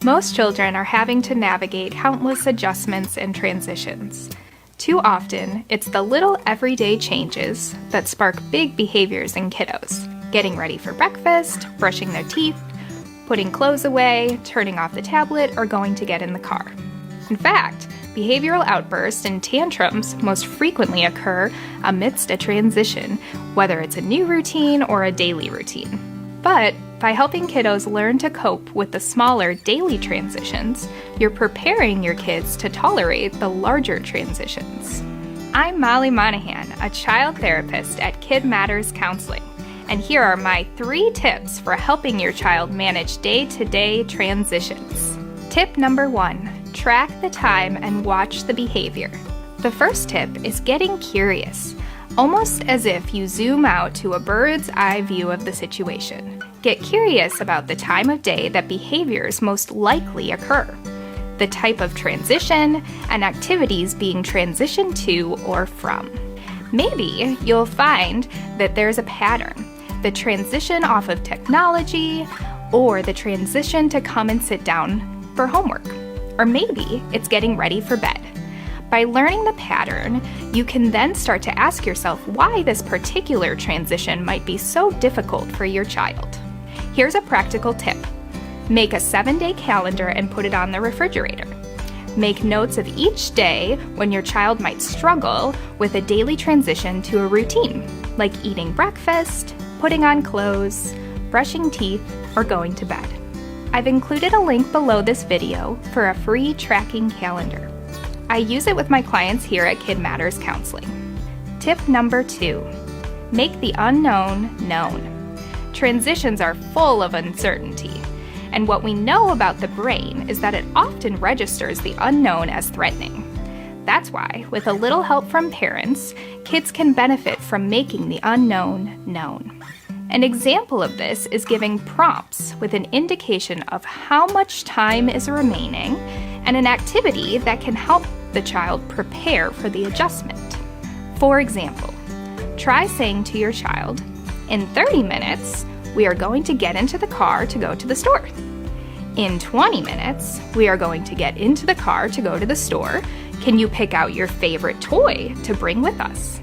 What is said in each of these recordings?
Most children are having to navigate countless adjustments and transitions. Too often, it's the little everyday changes that spark big behaviors in kiddos. Getting ready for breakfast, brushing their teeth, putting clothes away, turning off the tablet, or going to get in the car. In fact, behavioral outbursts and tantrums most frequently occur amidst a transition, whether it's a new routine or a daily routine. But by helping kiddos learn to cope with the smaller daily transitions, you're preparing your kids to tolerate the larger transitions. I'm Molly Monahan, a child therapist at Kid Matters Counseling, and here are my 3 tips for helping your child manage day-to-day transitions. Tip number 1, track the time and watch the behavior. The first tip is getting curious, almost as if you zoom out to a bird's eye view of the situation. Get curious about the time of day that behaviors most likely occur, the type of transition, and activities being transitioned to or from. Maybe you'll find that there's a pattern, the transition off of technology, or the transition to come and sit down for homework. Or maybe it's getting ready for bed. By learning the pattern, you can then start to ask yourself why this particular transition might be so difficult for your child. Here's a practical tip. Make a 7-day calendar and put it on the refrigerator. Make notes of each day when your child might struggle with a daily transition to a routine, like eating breakfast, putting on clothes, brushing teeth, or going to bed. I've included a link below this video for a free tracking calendar. I use it with my clients here at Kid Matters Counseling. Tip number 2, make the unknown known. Transitions are full of uncertainty, and what we know about the brain is that it often registers the unknown as threatening. That's why, with a little help from parents, kids can benefit from making the unknown known. An example of this is giving prompts with an indication of how much time is remaining and an activity that can help the child prepare for the adjustment. For example, try saying to your child, "In 30 minutes, we are going to get into the car to go to the store. In 20 minutes, we are going to get into the car to go to the store. Can you pick out your favorite toy to bring with us?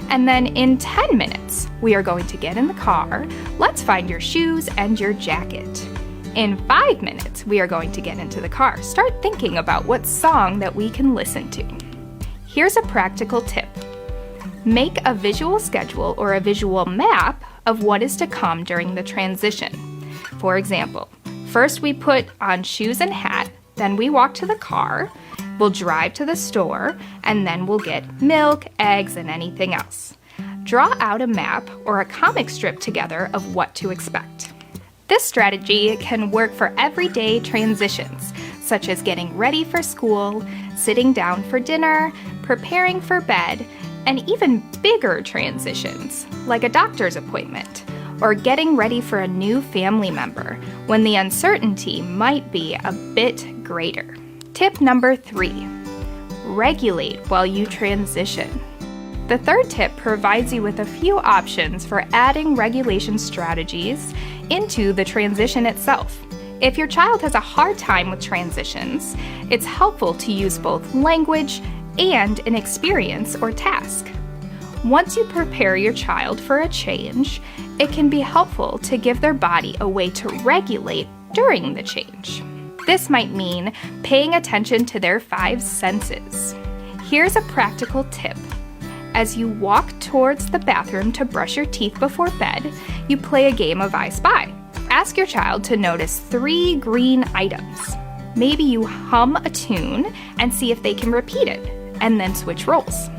And then in 10 minutes, we are going to get in the car. Let's find your shoes and your jacket. In 5 minutes, we are going to get into the car. Start thinking about what song that we can listen to." Here's a practical tip. Make a visual schedule or a visual map of what is to come during the transition. For example, first we put on shoes and hat, then we walk to the car, we'll drive to the store, and then we'll get milk, eggs, and anything else. Draw out a map or a comic strip together of what to expect. This strategy can work for everyday transitions, such as getting ready for school, sitting down for dinner, preparing for bed, and even bigger transitions, like a doctor's appointment, or getting ready for a new family member, when the uncertainty might be a bit greater. Tip number 3, regulate while you transition. The third tip provides you with a few options for adding regulation strategies into the transition itself. If your child has a hard time with transitions, it's helpful to use both language and an experience or task. Once you prepare your child for a change, it can be helpful to give their body a way to regulate during the change. This might mean paying attention to their 5 senses. Here's a practical tip. As you walk towards the bathroom to brush your teeth before bed, you play a game of I Spy. Ask your child to notice 3 green items. Maybe you hum a tune and see if they can repeat it, and then switch roles.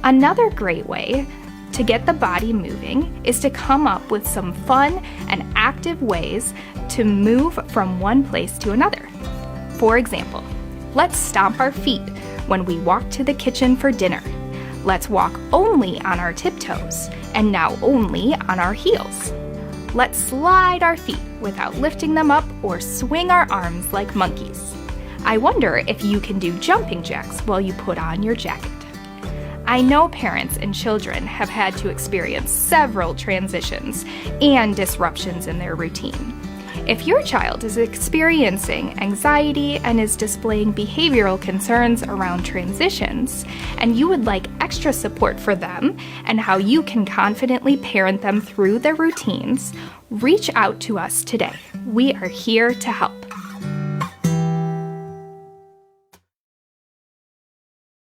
Another great way to get the body moving is to come up with some fun and active ways to move from one place to another. For example, let's stomp our feet when we walk to the kitchen for dinner. Let's walk only on our tiptoes, and now only on our heels. Let's slide our feet without lifting them up or swing our arms like monkeys. I wonder if you can do jumping jacks while you put on your jacket. I know parents and children have had to experience several transitions and disruptions in their routine. If your child is experiencing anxiety and is displaying behavioral concerns around transitions, and you would like extra support for them and how you can confidently parent them through their routines, reach out to us today. We are here to help.